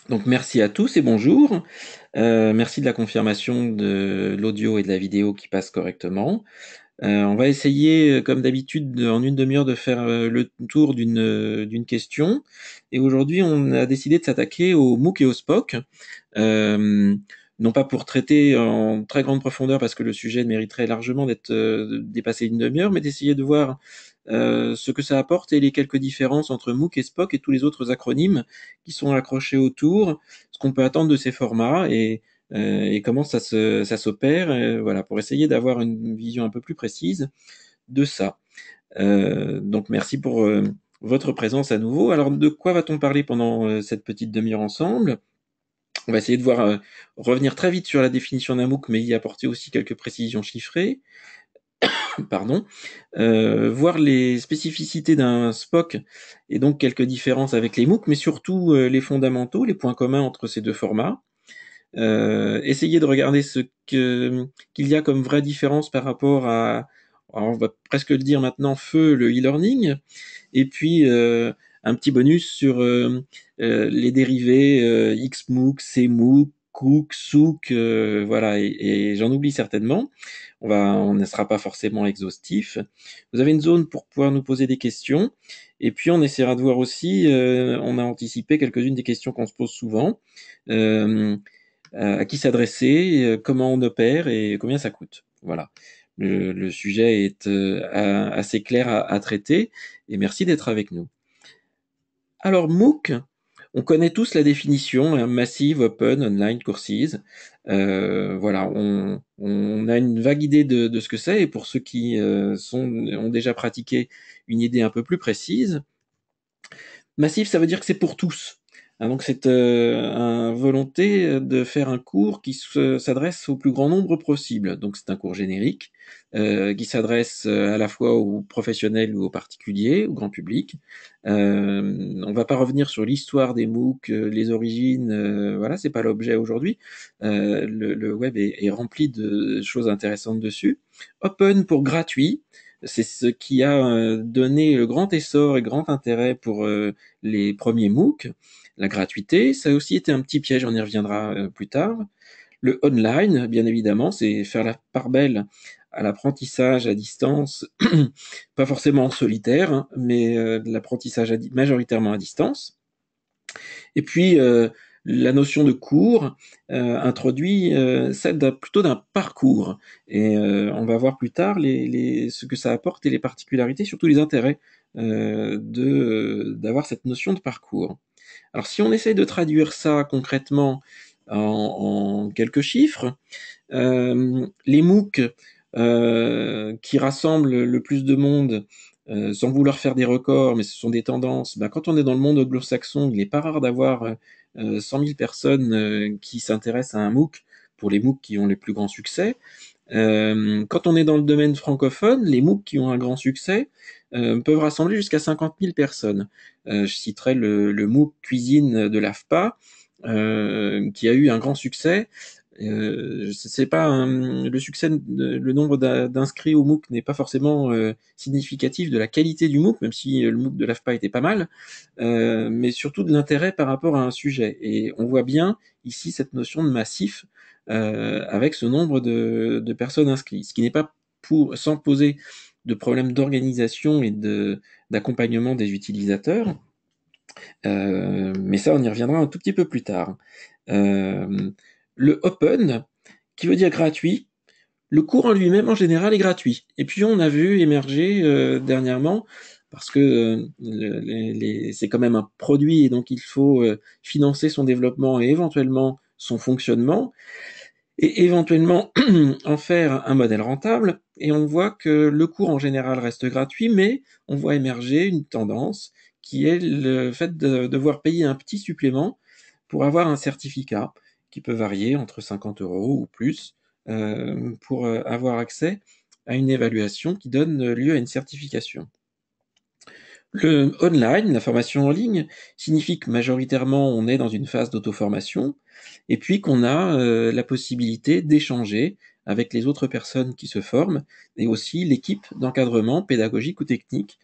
Donc merci à tous et bonjour. Merci de la confirmation de l'audio et de la vidéo qui passent correctement. On va essayer, comme d'habitude, en une demi-heure de faire le tour d'une question. Et aujourd'hui, on a décidé de s'attaquer au MOOC et au SPOC. Euh, non pas pour traiter en très grande profondeur, parce que le sujet mériterait largement d'être dépassé d'une demi-heure, mais d'essayer de voir ce que ça apporte et les quelques différences entre MOOC et SPOC et tous les autres acronymes qui sont accrochés autour, ce qu'on peut attendre de ces formats et comment ça s'opère, voilà, pour essayer d'avoir une vision un peu plus précise de ça. Donc merci pour votre présence à nouveau. Alors de quoi va-t-on parler pendant cette petite demi-heure ensemble? On va essayer de voir revenir très vite sur la définition d'un MOOC, mais y apporter aussi quelques précisions chiffrées. Pardon. Voir les spécificités d'un SPOC et donc quelques différences avec les MOOC, mais surtout les fondamentaux, les points communs entre ces deux formats. Essayer de regarder qu'il y a comme vraie différence par rapport à, alors on va presque le dire maintenant, feu le e-learning, et puis un petit bonus sur les dérivés XMOOC, CMOOC, Cook, Sook, voilà, et j'en oublie certainement. On ne sera pas forcément exhaustif. Vous avez une zone pour pouvoir nous poser des questions, et puis on essaiera de voir aussi, on a anticipé quelques-unes des questions qu'on se pose souvent. Euh, à qui s'adresser, comment on opère et combien ça coûte. Voilà. Le sujet est assez clair à traiter et merci d'être avec nous. Alors MOOC, on connaît tous la définition, hein, Massive Open Online Courses. Voilà, on a une vague idée de ce que c'est et pour ceux qui ont déjà pratiqué une idée un peu plus précise, Massif, ça veut dire que c'est pour tous. Hein, donc c'est une volonté de faire un cours qui s'adresse au plus grand nombre possible. Donc c'est un cours générique qui s'adresse à la fois aux professionnels ou aux particuliers, au grand public. On va pas revenir sur l'histoire des MOOC, les origines, voilà, c'est pas l'objet aujourd'hui. Le web est rempli de choses intéressantes dessus. Open pour gratuit. C'est ce qui a donné le grand essor et grand intérêt pour les premiers MOOC, la gratuité. Ça a aussi été un petit piège, on y reviendra plus tard. Le online, bien évidemment, c'est faire la part belle à l'apprentissage à distance, pas forcément en solitaire, hein, mais de l'apprentissage majoritairement à distance. Et puis, la notion de cours introduit celle plutôt d'un parcours. Et on va voir plus tard ce que ça apporte et les particularités, surtout les intérêts d'avoir cette notion de parcours. Alors, si on essaye de traduire ça concrètement en quelques chiffres, les MOOC qui rassemblent le plus de monde, sans vouloir faire des records, mais ce sont des tendances. Ben, quand on est dans le monde anglo-saxon, il n'est pas rare d'avoir 100 000 personnes qui s'intéressent à un MOOC pour les MOOC qui ont les plus grands succès. Quand on est dans le domaine francophone, les MOOC qui ont un grand succès peuvent rassembler jusqu'à 50 000 personnes. Je citerai le MOOC cuisine de l'AFPA, qui a eu un grand succès. C'est pas le succès, le nombre d'inscrits au MOOC n'est pas forcément significatif de la qualité du MOOC, même si le MOOC de l'AFPA était pas mal, mais surtout de l'intérêt par rapport à un sujet. Et on voit bien ici cette notion de massif avec ce nombre de personnes inscrites, ce qui n'est pas sans poser de problème d'organisation et d'accompagnement des utilisateurs, mais ça on y reviendra un tout petit peu plus tard. Euh, le open, qui veut dire gratuit, le cours en lui-même en général est gratuit. Et puis on a vu émerger dernièrement, parce que c'est quand même un produit et donc il faut financer son développement et éventuellement son fonctionnement, et éventuellement en faire un modèle rentable. Et on voit que le cours en général reste gratuit, mais on voit émerger une tendance qui est le fait de devoir payer un petit supplément pour avoir un certificat qui peut varier entre 50 euros ou plus pour avoir accès à une évaluation qui donne lieu à une certification. Le online, la formation en ligne, signifie que majoritairement on est dans une phase d'auto-formation et puis qu'on a la possibilité d'échanger avec les autres personnes qui se forment et aussi l'équipe d'encadrement pédagogique ou technique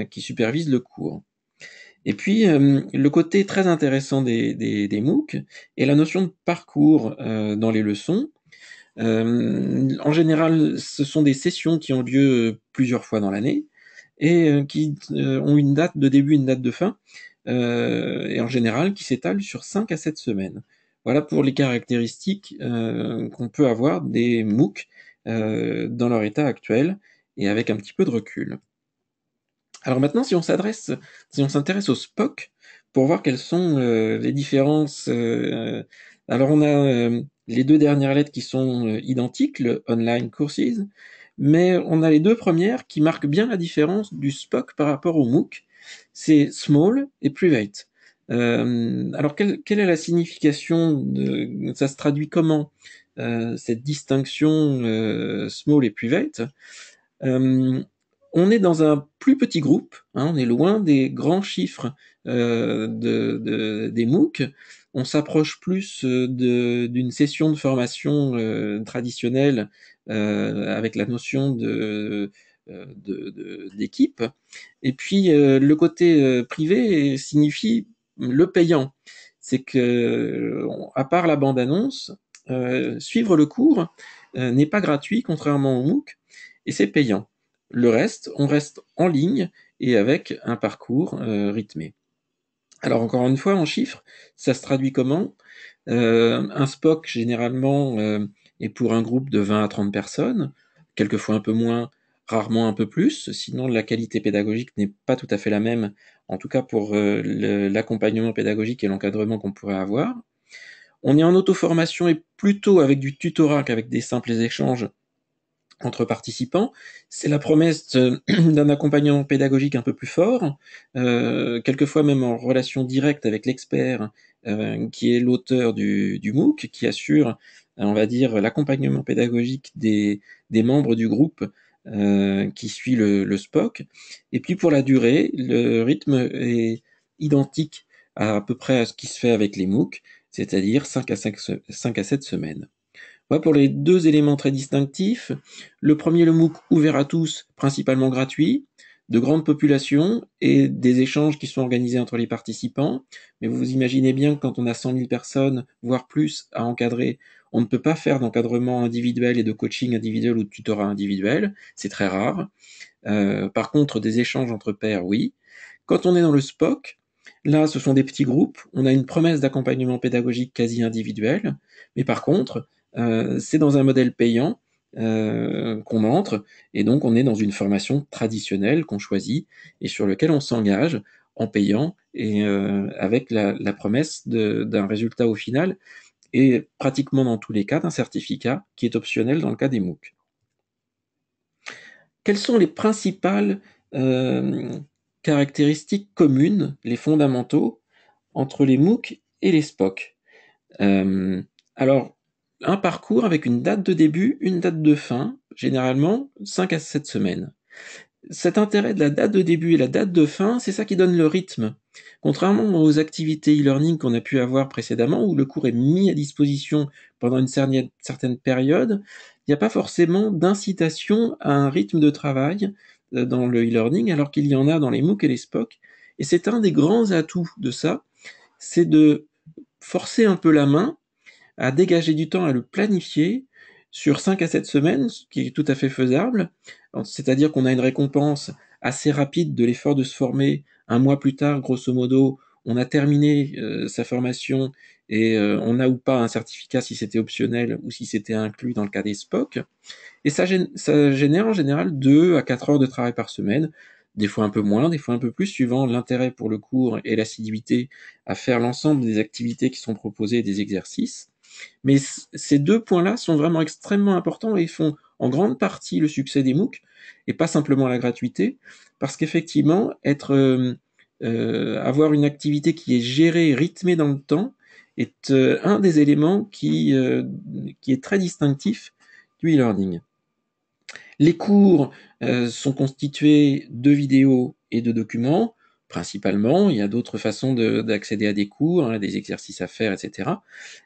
qui supervise le cours. Et puis, le côté très intéressant des MOOC est la notion de parcours dans les leçons. En général, ce sont des sessions qui ont lieu plusieurs fois dans l'année et qui ont une date de début, une date de fin, et en général qui s'étalent sur 5 à 7 semaines. Voilà pour les caractéristiques qu'on peut avoir des MOOC dans leur état actuel et avec un petit peu de recul. Alors maintenant, si on s'intéresse au SPOC pour voir quelles sont les différences. Alors on a les deux dernières lettres qui sont identiques, le Online Courses, mais on a les deux premières qui marquent bien la différence du SPOC par rapport au MOOC. C'est Small et Private. Alors quelle est la signification ça se traduit comment cette distinction Small et Private? On est dans un plus petit groupe, hein, on est loin des grands chiffres des MOOC. On s'approche plus d'une session de formation traditionnelle avec la notion d'équipe. Et puis le côté privé signifie le payant. C'est que, à part la bande-annonce, suivre le cours n'est pas gratuit, contrairement au MOOC, et c'est payant. Le reste, on reste en ligne et avec un parcours rythmé. Alors encore une fois, en chiffres, ça se traduit comment? Un SPOC, généralement, est pour un groupe de 20 à 30 personnes, quelquefois un peu moins, rarement un peu plus, sinon la qualité pédagogique n'est pas tout à fait la même, en tout cas pour l'accompagnement pédagogique et l'encadrement qu'on pourrait avoir. On est en auto-formation et plutôt avec du tutorat qu'avec des simples échanges entre participants. C'est la promesse d'un accompagnement pédagogique un peu plus fort, quelquefois même en relation directe avec l'expert qui est l'auteur du MOOC, qui assure, on va dire, l'accompagnement pédagogique des membres du groupe qui suit le SPOC. Et puis pour la durée, le rythme est identique à peu près à ce qui se fait avec les MOOC, c'est-à-dire 5 à 7 semaines. Voilà pour les deux éléments très distinctifs. Le premier, le MOOC ouvert à tous, principalement gratuit, de grandes populations et des échanges qui sont organisés entre les participants. Mais vous imaginez bien que quand on a 100 000 personnes, voire plus, à encadrer, on ne peut pas faire d'encadrement individuel et de coaching individuel ou de tutorat individuel. C'est très rare. Par contre, des échanges entre pairs, oui. Quand on est dans le SPOC, là, ce sont des petits groupes. On a une promesse d'accompagnement pédagogique quasi individuel. Mais par contre, c'est dans un modèle payant qu'on entre, et donc on est dans une formation traditionnelle qu'on choisit et sur lequel on s'engage en payant et avec la promesse d'un résultat au final et pratiquement dans tous les cas d'un certificat qui est optionnel dans le cas des MOOC. Quelles sont les principales caractéristiques communes, les fondamentaux, entre les MOOC et les SPOC? Alors, un parcours avec une date de début, une date de fin, généralement 5 à 7 semaines. Cet intérêt de la date de début et la date de fin, c'est ça qui donne le rythme. Contrairement aux activités e-learning qu'on a pu avoir précédemment, où le cours est mis à disposition pendant une certaine période, il n'y a pas forcément d'incitation à un rythme de travail dans le e-learning, alors qu'il y en a dans les MOOC et les SPOC. Et c'est un des grands atouts de ça, c'est de forcer un peu la main à dégager du temps, à le planifier sur 5 à 7 semaines, ce qui est tout à fait faisable. C'est-à-dire qu'on a une récompense assez rapide de l'effort de se former. Un mois plus tard, grosso modo, on a terminé sa formation et on a ou pas un certificat si c'était optionnel ou si c'était inclus dans le cas des SPOC. Et ça génère en général 2 à 4 heures de travail par semaine, des fois un peu moins, des fois un peu plus, suivant l'intérêt pour le cours et l'assiduité à faire l'ensemble des activités qui sont proposées et des exercices. Mais ces deux points-là sont vraiment extrêmement importants et font en grande partie le succès des MOOC, et pas simplement la gratuité, parce qu'effectivement, avoir une activité qui est gérée, rythmée dans le temps, est un des éléments qui est très distinctif du e-learning. Les cours sont constitués de vidéos et de documents, principalement. Il y a d'autres façons d'accéder à des cours, hein, des exercices à faire, etc.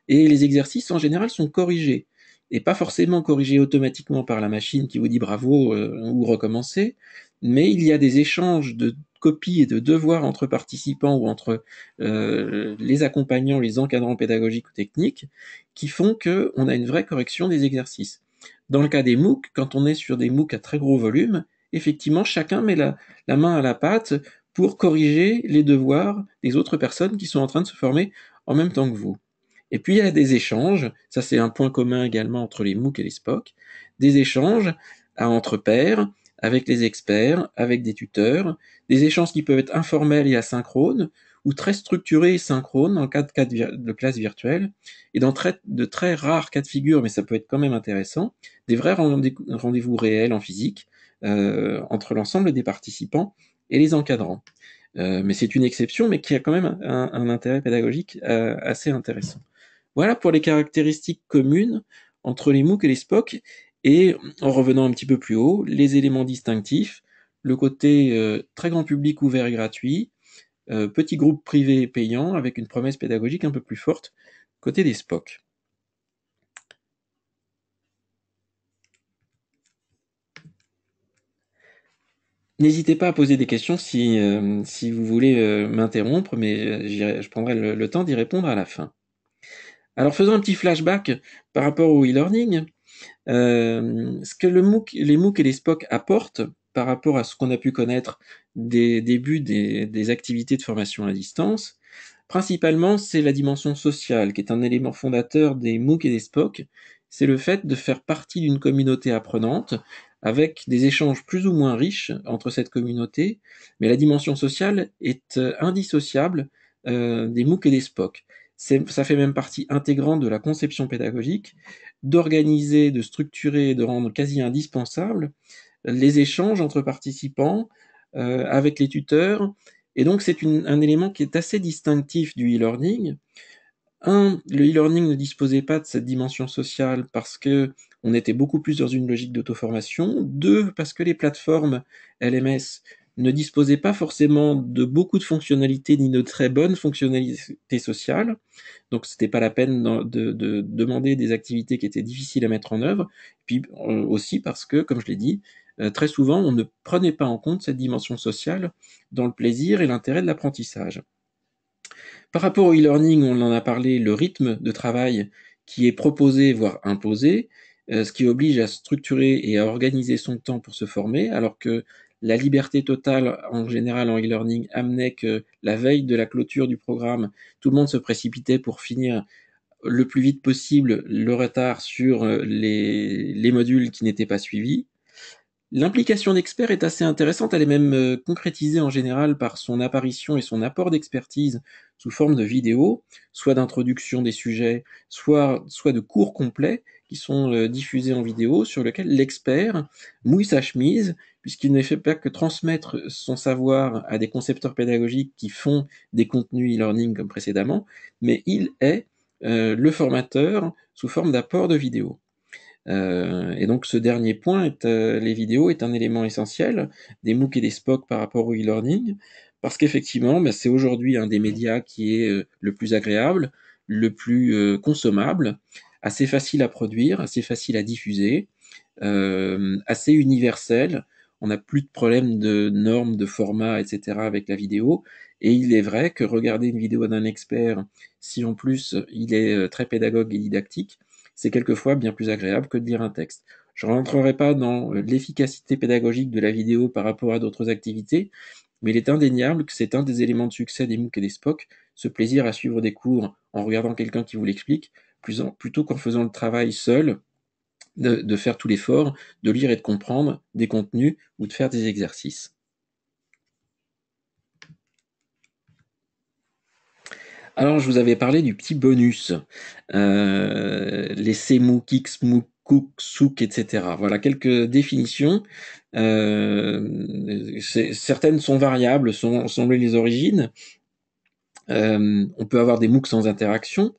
Et les exercices, en général, sont corrigés. Et pas forcément corrigés automatiquement par la machine qui vous dit bravo ou recommencez, mais il y a des échanges de copies et de devoirs entre participants ou entre les accompagnants, les encadrants pédagogiques ou techniques, qui font qu'on a une vraie correction des exercices. Dans le cas des MOOC, quand on est sur des MOOC à très gros volume, effectivement, chacun met la main à la pâte pour corriger les devoirs des autres personnes qui sont en train de se former en même temps que vous. Et puis il y a des échanges, ça c'est un point commun également entre les MOOC et les SPOC, des échanges entre pairs, avec les experts, avec des tuteurs, des échanges qui peuvent être informels et asynchrones, ou très structurés et synchrones dans le cas de classe virtuelle, et dans de très rares cas de figure, mais ça peut être quand même intéressant, des vrais rendez-vous réels en physique entre l'ensemble des participants et les encadrants. Mais c'est une exception, mais qui a quand même un intérêt pédagogique assez intéressant. Voilà pour les caractéristiques communes entre les MOOC et les SPOC, et en revenant un petit peu plus haut, les éléments distinctifs, le côté très grand public ouvert et gratuit, petit groupe privé et payant avec une promesse pédagogique un peu plus forte côté des SPOC. N'hésitez pas à poser des questions si vous voulez m'interrompre, mais je prendrai le temps d'y répondre à la fin. Alors faisons un petit flashback par rapport au e-learning. Ce que les MOOC et les SPOC apportent par rapport à ce qu'on a pu connaître des débuts des activités de formation à distance, principalement, c'est la dimension sociale, qui est un élément fondateur des MOOC et des SPOC. C'est le fait de faire partie d'une communauté apprenante, avec des échanges plus ou moins riches entre cette communauté, mais la dimension sociale est indissociable des MOOC et des SPOC. Ça fait même partie intégrante de la conception pédagogique, d'organiser, de structurer et de rendre quasi indispensable les échanges entre participants, avec les tuteurs, et donc c'est un élément qui est assez distinctif du e-learning. Le e-learning ne disposait pas de cette dimension sociale parce que on était beaucoup plus dans une logique d'auto-formation. Deux, parce que les plateformes LMS ne disposaient pas forcément de beaucoup de fonctionnalités ni de très bonnes fonctionnalités sociales. Donc c'était pas la peine de demander des activités qui étaient difficiles à mettre en œuvre. Puis aussi parce que, comme je l'ai dit, très souvent on ne prenait pas en compte cette dimension sociale dans le plaisir et l'intérêt de l'apprentissage. Par rapport au e-learning, on en a parlé, le rythme de travail qui est proposé, voire imposé, ce qui oblige à structurer et à organiser son temps pour se former, alors que la liberté totale, en général en e-learning, amenait que la veille de la clôture du programme, tout le monde se précipitait pour finir le plus vite possible le retard sur les modules qui n'étaient pas suivis. L'implication d'experts est assez intéressante, elle est même concrétisée en général par son apparition et son apport d'expertise sous forme de vidéos, soit d'introduction des sujets, soit de cours complets qui sont diffusés en vidéo, sur lesquels l'expert mouille sa chemise, puisqu'il ne fait pas que transmettre son savoir à des concepteurs pédagogiques qui font des contenus e-learning comme précédemment, mais il est le formateur sous forme d'apport de vidéos. Et donc ce dernier point, les vidéos, est un élément essentiel des MOOC et des SPOC par rapport au e-learning, parce qu'effectivement, c'est aujourd'hui un des médias qui est le plus agréable, le plus consommable, assez facile à produire, assez facile à diffuser, assez universel. On n'a plus de problème de normes, de format, etc. avec la vidéo. Et il est vrai que regarder une vidéo d'un expert, si en plus il est très pédagogue et didactique, c'est quelquefois bien plus agréable que de lire un texte. Je ne rentrerai pas dans l'efficacité pédagogique de la vidéo par rapport à d'autres activités, mais il est indéniable que c'est un des éléments de succès des MOOC et des SPOC, ce plaisir à suivre des cours en regardant quelqu'un qui vous l'explique, plutôt qu'en faisant le travail seul, de faire tout l'effort, de lire et de comprendre des contenus ou de faire des exercices. Alors, je vous avais parlé du petit bonus, les CMOOC, XMOOC, Cook, Souk, etc. Voilà quelques définitions. Certaines sont variables selon les origines. On peut avoir des MOOC sans interaction.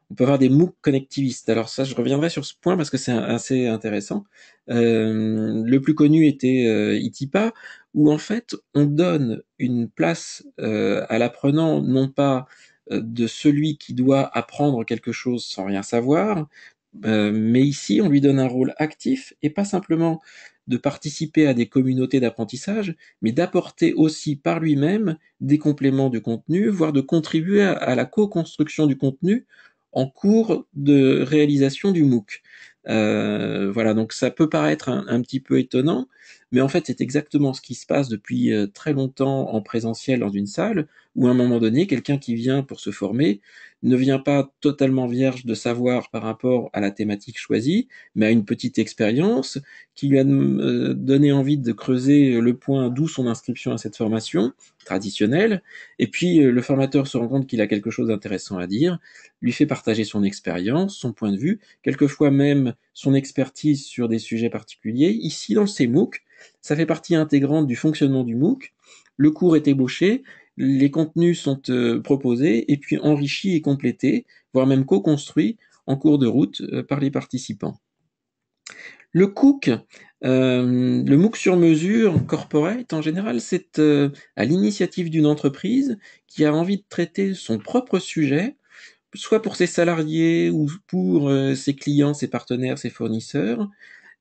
On peut avoir des MOOC connectivistes. Alors ça, je reviendrai sur ce point parce que c'est assez intéressant. Le plus connu était ITIPA, où en fait, on donne une place à l'apprenant, non pas de celui qui doit apprendre quelque chose sans rien savoir, mais ici, on lui donne un rôle actif et pas simplement de participer à des communautés d'apprentissage, mais d'apporter aussi par lui-même des compléments de contenu, voire de contribuer à la co-construction du contenu en cours de réalisation du MOOC. Voilà, donc ça peut paraître un petit peu étonnant, mais en fait c'est exactement ce qui se passe depuis très longtemps en présentiel dans une salle, où à un moment donné, quelqu'un qui vient pour se former ne vient pas totalement vierge de savoir par rapport à la thématique choisie, mais a une petite expérience qui lui a donné envie de creuser le point d'où son inscription à cette formation traditionnelle, et puis le formateur se rend compte qu'il a quelque chose d'intéressant à dire, lui fait partager son expérience, son point de vue, quelquefois même son expertise sur des sujets particuliers. Ici, dans ces MOOC, ça fait partie intégrante du fonctionnement du MOOC. Le cours est ébauché, les contenus sont proposés et puis enrichis et complétés, voire même co-construits en cours de route par les participants. Le COOC, le MOOC sur mesure corporate, en général, c'est à l'initiative d'une entreprise qui a envie de traiter son propre sujet, soit pour ses salariés ou pour ses clients, ses partenaires, ses fournisseurs,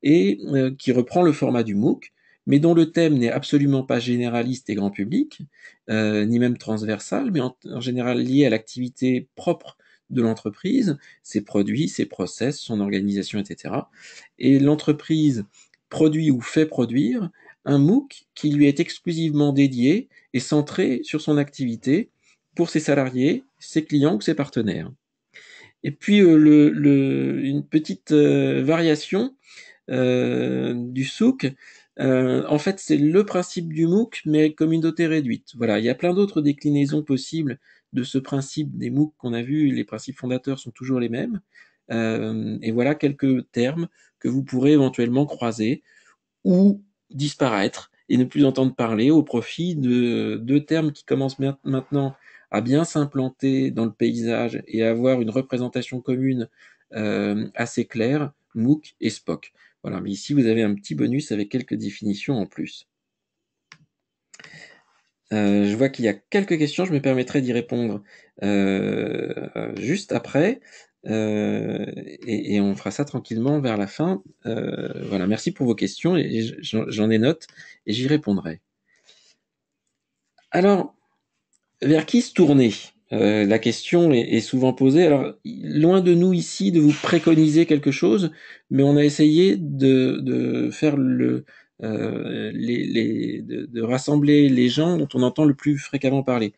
et qui reprend le format du MOOC, mais dont le thème n'est absolument pas généraliste et grand public, ni même transversal, mais en général lié à l'activité propre de l'entreprise, ses produits, ses process, son organisation, etc. Et l'entreprise produit ou fait produire un MOOC qui lui est exclusivement dédié et centré sur son activité pour ses salariés, ses clients ou ses partenaires. Et puis une petite variation du SOOC, en fait, c'est le principe du MOOC, mais avec communauté réduite. Voilà, il y a plein d'autres déclinaisons possibles de ce principe des MOOC qu'on a vu. Les principes fondateurs sont toujours les mêmes. Et voilà quelques termes que vous pourrez éventuellement croiser ou disparaître et ne plus entendre parler au profit de deux termes qui commencent maintenant à bien s'implanter dans le paysage et à avoir une représentation commune assez claire, MOOC et SPOC. Voilà, mais ici vous avez un petit bonus avec quelques définitions en plus. Je vois qu'il y a quelques questions, je me permettrai d'y répondre juste après. Et on fera ça tranquillement vers la fin. Voilà, merci pour vos questions et j'en ai note et j'y répondrai. Alors, vers qui se tourner? La question est souvent posée. Alors, loin de nous ici de vous préconiser quelque chose, mais on a essayé de faire de rassembler les gens dont on entend le plus fréquemment parler.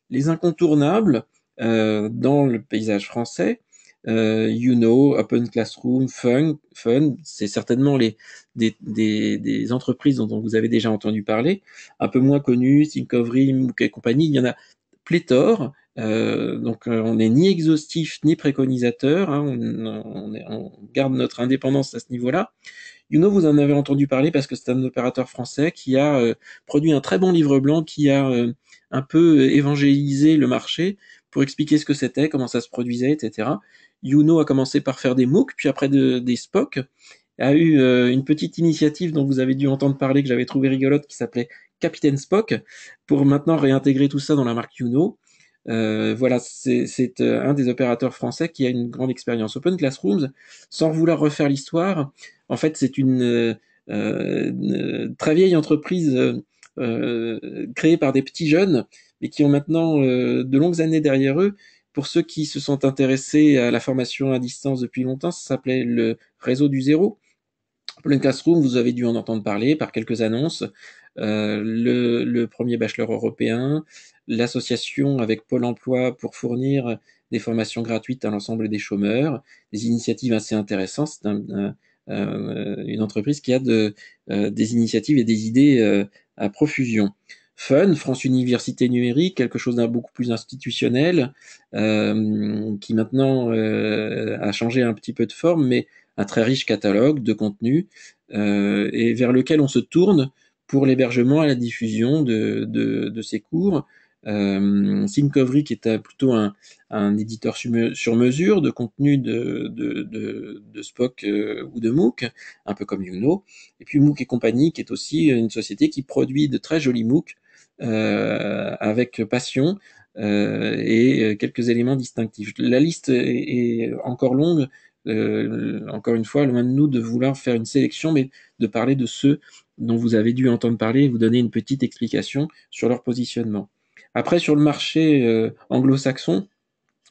Les incontournables dans le paysage français, Open Classroom, Fun, c'est certainement des entreprises dont vous avez déjà entendu parler, un peu moins connues, Thinkovery, MOOC et compagnie, il y en a pléthore. Donc on n'est ni exhaustif ni préconisateur, hein, on garde notre indépendance à ce niveau-là. Vous en avez entendu parler parce que c'est un opérateur français qui a produit un très bon livre blanc qui a un peu évangélisé le marché pour expliquer ce que c'était, comment ça se produisait, etc. A commencé par faire des MOOC, puis après des SPOC, a eu une petite initiative dont vous avez dû entendre parler, que j'avais trouvé rigolote, qui s'appelait Capitaine Spock, pour maintenant réintégrer tout ça dans la marque Youno. Voilà, c'est un des opérateurs français qui a une grande expérience. Open Classrooms, sans vouloir refaire l'histoire, en fait, c'est une très vieille entreprise créée par des petits jeunes, mais qui ont maintenant de longues années derrière eux. Pour ceux qui se sont intéressés à la formation à distance depuis longtemps, ça s'appelait le réseau du zéro. Open Classroom, vous avez dû en entendre parler par quelques annonces. Le premier bachelor européen, l'association avec Pôle emploi pour fournir des formations gratuites à l'ensemble des chômeurs, des initiatives assez intéressantes. C'est une entreprise qui a des initiatives et des idées à profusion. Fun, France Université Numérique, quelque chose d'un beaucoup plus institutionnel, qui maintenant a changé un petit peu de forme, mais un très riche catalogue de contenus, et vers lequel on se tourne pour l'hébergement et la diffusion de ces cours. Thinkovery, qui est plutôt un éditeur sur mesure de contenu de SPOC ou de MOOC, un peu comme Youno. Et puis MOOC et compagnie, qui est aussi une société qui produit de très jolis MOOC avec passion et quelques éléments distinctifs. La liste est encore longue, Encore une fois, loin de nous de vouloir faire une sélection, mais de parler de ceux dont vous avez dû entendre parler et vous donner une petite explication sur leur positionnement. Après, sur le marché anglo-saxon,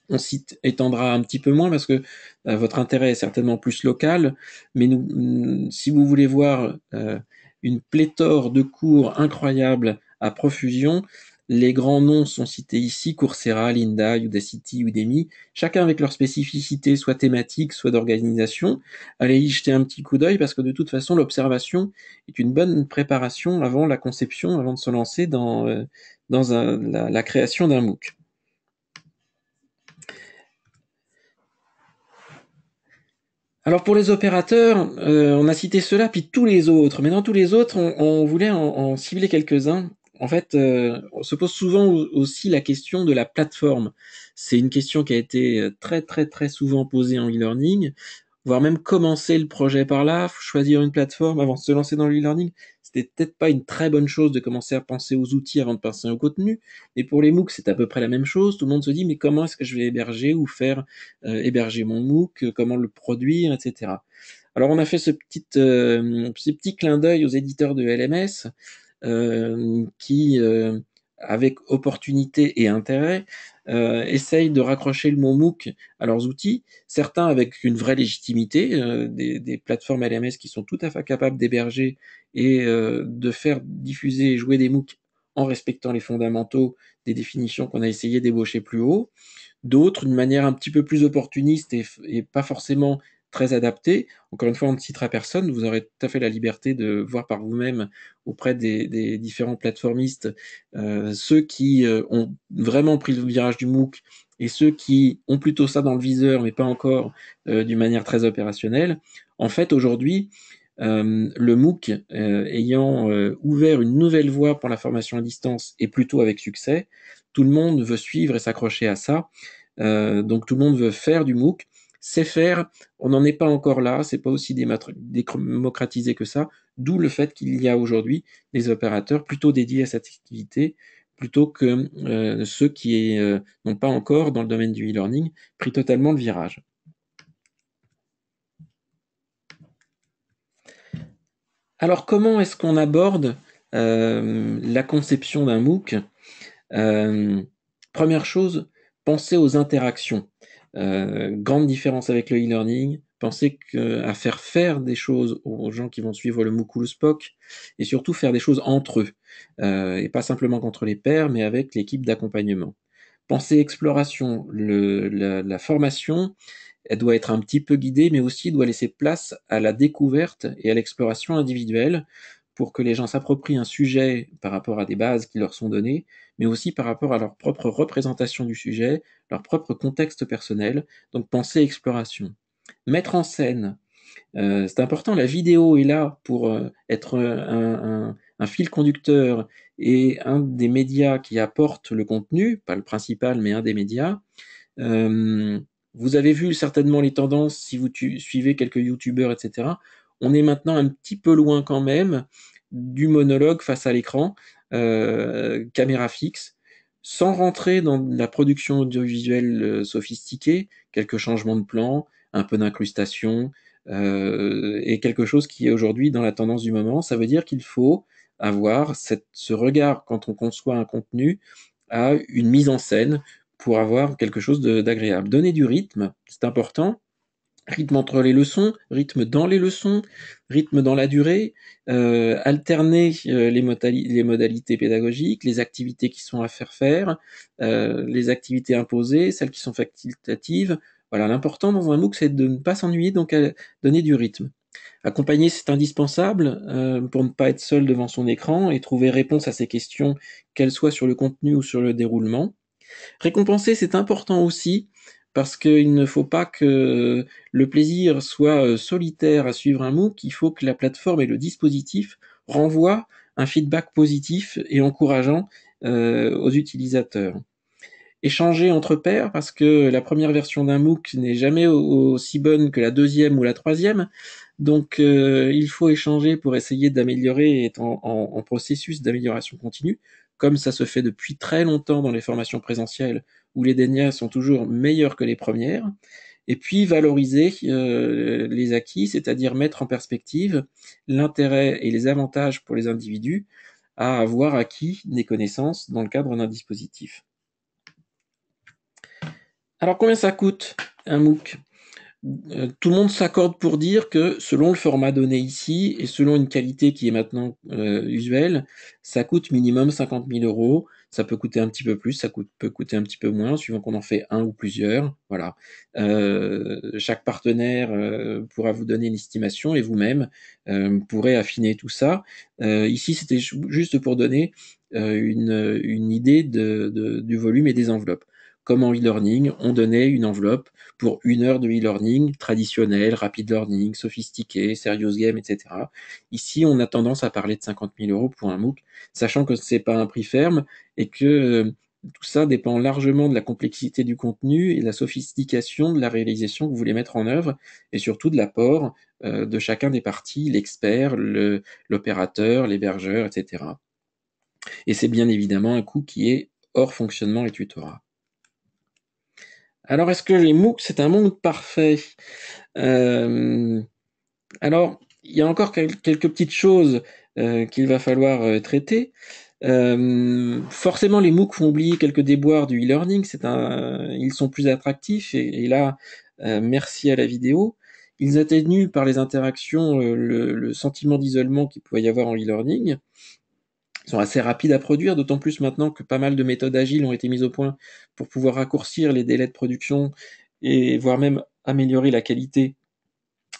on s'y étendra un petit peu moins parce que votre intérêt est certainement plus local, mais si vous voulez voir une pléthore de cours incroyables à profusion, les grands noms sont cités ici: Coursera, Lynda, Udacity, Udemy, chacun avec leur spécificité, soit thématique, soit d'organisation. Allez y jeter un petit coup d'œil parce que de toute façon, l'observation est une bonne préparation avant la conception, avant de se lancer dans la création d'un MOOC. Alors pour les opérateurs, on a cité ceux-là, puis tous les autres. Mais dans tous les autres, on voulait en cibler quelques-uns. En fait, on se pose souvent aussi la question de la plateforme. C'est une question qui a été très très très souvent posée en e-learning, voire même commencer le projet par là, faut choisir une plateforme avant de se lancer dans le e-learning. C'était peut-être pas une très bonne chose de commencer à penser aux outils avant de penser au contenu. Et pour les MOOC, c'est à peu près la même chose. Tout le monde se dit, mais comment est-ce que je vais héberger ou faire héberger mon MOOC, comment le produire, etc. Alors on a fait ce petit clin d'œil aux éditeurs de LMS qui, avec opportunité et intérêt, essayent de raccrocher le mot MOOC à leurs outils, certains avec une vraie légitimité, des plateformes LMS qui sont tout à fait capables d'héberger et de faire diffuser et jouer des MOOC en respectant les fondamentaux des définitions qu'on a essayé d'ébaucher plus haut. D'autres, d'une manière un petit peu plus opportuniste et pas forcément très adaptée. Encore une fois, on ne citera personne, vous aurez tout à fait la liberté de voir par vous-même auprès des différents plateformistes ceux qui ont vraiment pris le virage du MOOC et ceux qui ont plutôt ça dans le viseur, mais pas encore d'une manière très opérationnelle. En fait, aujourd'hui, le MOOC ayant ouvert une nouvelle voie pour la formation à distance et plutôt avec succès, tout le monde veut suivre et s'accrocher à ça. Donc tout le monde veut faire du MOOC. C'est faire, on n'en est pas encore là, c'est pas aussi démocratisé que ça, d'où le fait qu'il y a aujourd'hui des opérateurs plutôt dédiés à cette activité, plutôt que ceux qui n'ont pas encore, dans le domaine du e-learning, pris totalement le virage. Alors comment est-ce qu'on aborde la conception d'un MOOC? Première chose, pensez aux interactions. Grande différence avec le e-learning. Pensez à faire des choses aux gens qui vont suivre le MOOC ou le SPOC, et surtout faire des choses entre eux, et pas simplement contre les pairs, mais avec l'équipe d'accompagnement. Pensez exploration. La formation, elle doit être un petit peu guidée, mais aussi doit laisser place à la découverte et à l'exploration individuelle pour que les gens s'approprient un sujet par rapport à des bases qui leur sont données, mais aussi par rapport à leur propre représentation du sujet, leur propre contexte personnel. Donc pensez exploration. Mettre en scène, c'est important, la vidéo est là pour être un fil conducteur et un des médias qui apporte le contenu, pas le principal, mais un des médias. Vous avez vu certainement les tendances si vous suivez quelques youtubeurs, etc. On est maintenant un petit peu loin quand même du monologue face à l'écran, caméra fixe, sans rentrer dans la production audiovisuelle sophistiquée, quelques changements de plan, un peu d'incrustation, et quelque chose qui est aujourd'hui dans la tendance du moment. Ça veut dire qu'il faut avoir ce regard quand on conçoit un contenu à une mise en scène pour avoir quelque chose d'agréable. Donner du rythme, c'est important. Rythme entre les leçons, rythme dans les leçons, rythme dans la durée, alterner les modalités pédagogiques, les activités qui sont à faire, les activités imposées, celles qui sont facultatives. Voilà, l'important dans un MOOC, c'est de ne pas s'ennuyer, donc à donner du rythme. Accompagner, c'est indispensable pour ne pas être seul devant son écran et trouver réponse à ses questions, qu'elles soient sur le contenu ou sur le déroulement. Récompenser, c'est important aussi, parce qu'il ne faut pas que le plaisir soit solitaire à suivre un MOOC, il faut que la plateforme et le dispositif renvoient un feedback positif et encourageant aux utilisateurs. Échanger entre pairs, parce que la première version d'un MOOC n'est jamais aussi bonne que la deuxième ou la troisième, donc il faut échanger pour essayer d'améliorer et être en processus d'amélioration continue, comme ça se fait depuis très longtemps dans les formations présentielles, où les dernières sont toujours meilleures que les premières. et puis valoriser les acquis, c'est-à-dire mettre en perspective l'intérêt et les avantages pour les individus à avoir acquis des connaissances dans le cadre d'un dispositif. Alors combien ça coûte un MOOC? Tout le monde s'accorde pour dire que selon le format donné ici et selon une qualité qui est maintenant usuelle, ça coûte minimum 50 000 €. Ça peut coûter un petit peu plus, peut coûter un petit peu moins, suivant qu'on en fait un ou plusieurs. Voilà. Chaque partenaire pourra vous donner une estimation et vous-même pourrez affiner tout ça. Ici, c'était juste pour donner une idée du volume et des enveloppes. Comme en e-learning, on donnait une enveloppe pour 1 heure de e-learning traditionnel, rapid learning, sophistiqué, serious game, etc. Ici, on a tendance à parler de 50 000 € pour un MOOC, sachant que c'est pas un prix ferme et que tout ça dépend largement de la complexité du contenu et de la sophistication de la réalisation que vous voulez mettre en œuvre et surtout de l'apport de chacun des parties, l'expert, l'opérateur, l'hébergeur, etc. Et c'est bien évidemment un coût qui est hors fonctionnement et tutorat. Alors, est-ce que les MOOC, c'est un monde parfait? Alors, il y a encore quelques petites choses qu'il va falloir traiter. Forcément, les MOOC font oublier quelques déboires du e-learning. Ils sont plus attractifs et là, merci à la vidéo. Ils atténuent par les interactions le sentiment d'isolement qu'il pouvait y avoir en e-learning. Ils sont assez rapides à produire, d'autant plus maintenant que pas mal de méthodes agiles ont été mises au point pour pouvoir raccourcir les délais de production et voire même améliorer la qualité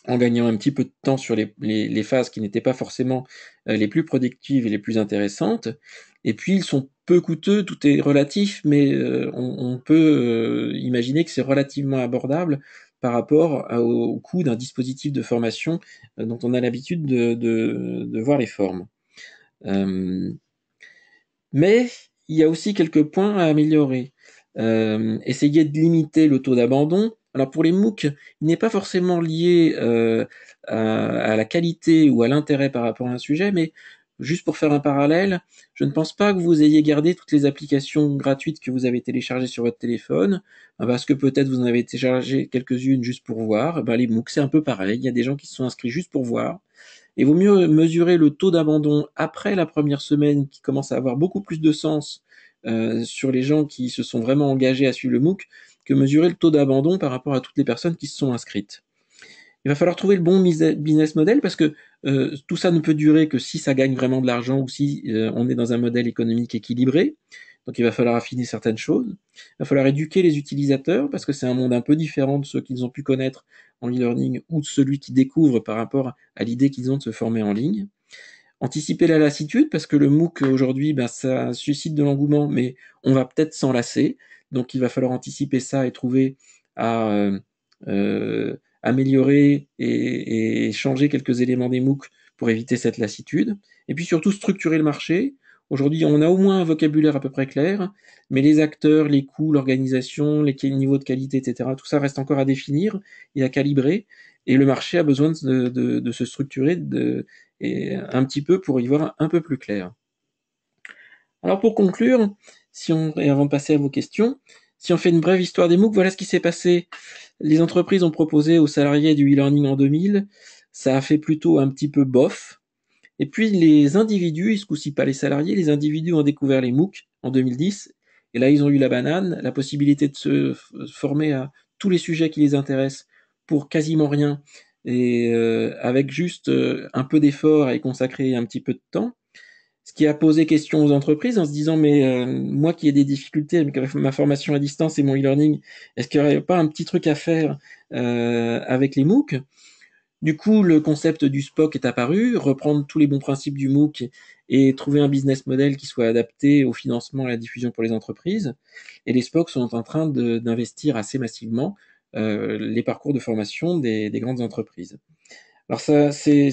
en gagnant un petit peu de temps sur les phases qui n'étaient pas forcément les plus productives et les plus intéressantes. Et puis ils sont peu coûteux, tout est relatif, mais on peut imaginer que c'est relativement abordable par rapport au coût d'un dispositif de formation dont on a l'habitude de voir les formes. Mais il y a aussi quelques points à améliorer. Essayer de limiter le taux d'abandon. Alors pour les MOOC, il n'est pas forcément lié à la qualité ou à l'intérêt par rapport à un sujet, mais juste pour faire un parallèle, je ne pense pas que vous ayez gardé toutes les applications gratuites que vous avez téléchargées sur votre téléphone, parce que peut-être vous en avez téléchargé quelques-unes juste pour voir. Les MOOC, c'est un peu pareil. Il y a des gens qui se sont inscrits juste pour voir. Il vaut mieux mesurer le taux d'abandon après la première semaine qui commence à avoir beaucoup plus de sens sur les gens qui se sont vraiment engagés à suivre le MOOC que mesurer le taux d'abandon par rapport à toutes les personnes qui se sont inscrites. Il va falloir trouver le bon business model parce que tout ça ne peut durer que si ça gagne vraiment de l'argent ou si on est dans un modèle économique équilibré. Donc il va falloir affiner certaines choses. Il va falloir éduquer les utilisateurs parce que c'est un monde un peu différent de ceux qu'ils ont pu connaître en e-learning ou de celui qui découvre par rapport à l'idée qu'ils ont de se former en ligne. Anticiper la lassitude parce que le MOOC aujourd'hui, ça suscite de l'engouement, mais on va peut-être s'en lasser. Donc il va falloir anticiper ça et trouver à améliorer et changer quelques éléments des MOOC pour éviter cette lassitude. Et puis surtout structurer le marché. Aujourd'hui, on a au moins un vocabulaire à peu près clair, mais les acteurs, les coûts, l'organisation, les niveaux de qualité, etc., tout ça reste encore à définir et à calibrer. Et le marché a besoin de se structurer et un petit peu pour y voir un peu plus clair. Alors pour conclure, et avant de passer à vos questions, si on fait une brève histoire des MOOC, voilà ce qui s'est passé. Les entreprises ont proposé aux salariés du e-learning en 2000, ça a fait plutôt un petit peu bof. Et puis les individus, et ce coup-ci pas les salariés, les individus ont découvert les MOOC en 2010, et là ils ont eu la banane, la possibilité de se former à tous les sujets qui les intéressent pour quasiment rien, et avec juste un peu d'effort et consacrer un petit peu de temps. Ce qui a posé question aux entreprises en se disant mais moi qui ai des difficultés avec ma formation à distance et mon e-learning, est-ce qu'il n'y aurait pas un petit truc à faire avec les MOOC? Du coup, le concept du SPOC est apparu, reprendre tous les bons principes du MOOC et trouver un business model qui soit adapté au financement et à la diffusion pour les entreprises. Et les SPOC sont en train d'investir assez massivement les parcours de formation des grandes entreprises. Alors ça, c'est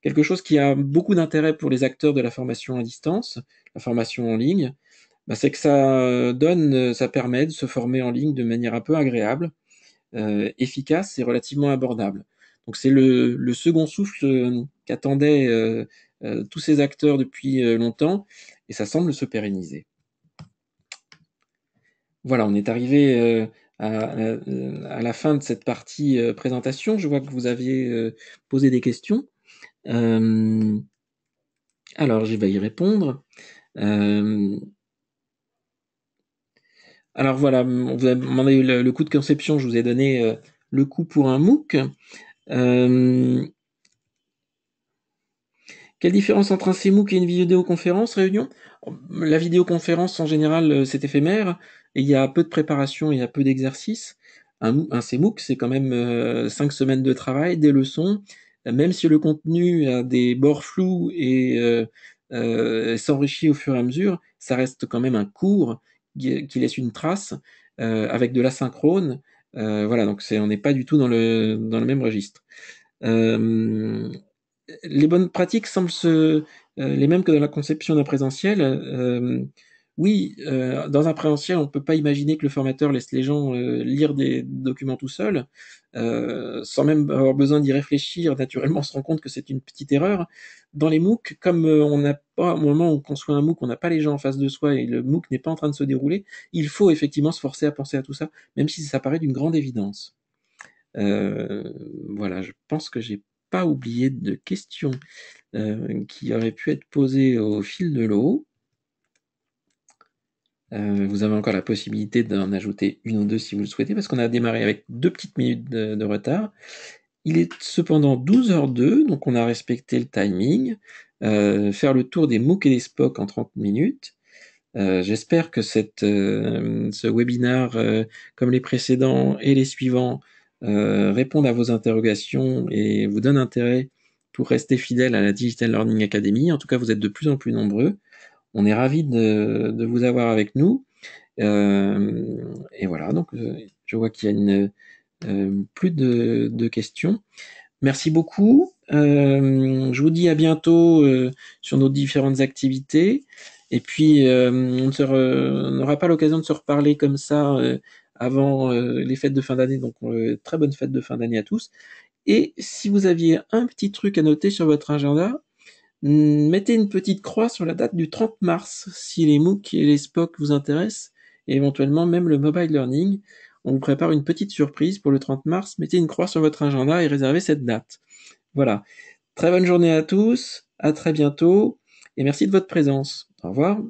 quelque chose qui a beaucoup d'intérêt pour les acteurs de la formation à distance, la formation en ligne. C'est que ça permet de se former en ligne de manière un peu agréable, efficace et relativement abordable. Donc c'est le second souffle qu'attendaient tous ces acteurs depuis longtemps, et ça semble se pérenniser. Voilà, on est arrivé à la fin de cette partie présentation. Je vois que vous aviez posé des questions. Alors, je vais y répondre. Alors voilà, vous avez demandé le coût de conception, je vous ai donné le coût pour un MOOC. Quelle différence entre un CMOOC et une vidéoconférence réunion? La vidéoconférence, en général, c'est éphémère, et il y a peu de préparation, il y a peu d'exercices. Un CMOOC, c'est quand même 5 semaines de travail, des leçons, même si le contenu a des bords flous et s'enrichit au fur et à mesure, ça reste quand même un cours qui laisse une trace avec de l'asynchrone. Voilà, donc on n'est pas du tout dans le même registre. Les bonnes pratiques semblent les mêmes que dans la conception d'un présentiel. Oui, dans un présentiel, on ne peut pas imaginer que le formateur laisse les gens lire des documents tout seuls, sans même avoir besoin d'y réfléchir. Naturellement, on se rend compte que c'est une petite erreur. Dans les MOOC, comme on n'a pas, au moment où on conçoit un MOOC, on n'a pas les gens en face de soi et le MOOC n'est pas en train de se dérouler, il faut effectivement se forcer à penser à tout ça, même si ça paraît d'une grande évidence. Euh, voilà, je pense que j'ai pas oublié de questions qui auraient pu être posées au fil de l'eau. Vous avez encore la possibilité d'en ajouter une ou deux si vous le souhaitez, parce qu'on a démarré avec 2 petites minutes de retard. Il est cependant 12h02, donc on a respecté le timing. Faire le tour des MOOC et des SPOC en 30 minutes. J'espère que ce webinaire, comme les précédents et les suivants, répondent à vos interrogations et vous donnent intérêt pour rester fidèle à la Digital Learning Academy. En tout cas, vous êtes de plus en plus nombreux. On est ravis de vous avoir avec nous. Et voilà, donc je vois qu'il y a plus de questions. Merci beaucoup. Je vous dis à bientôt sur nos différentes activités. Et puis, on n'aura pas l'occasion de se reparler comme ça avant les fêtes de fin d'année. Donc, très bonne fête de fin d'année à tous. Et si vous aviez un petit truc à noter sur votre agenda, mettez une petite croix sur la date du 30 mars si les MOOC et les SPOC vous intéressent, et éventuellement même le mobile learning. On vous prépare une petite surprise pour le 30 mars. Mettez une croix sur votre agenda et réservez cette date. Voilà. Très bonne journée à tous, à très bientôt, et merci de votre présence. Au revoir.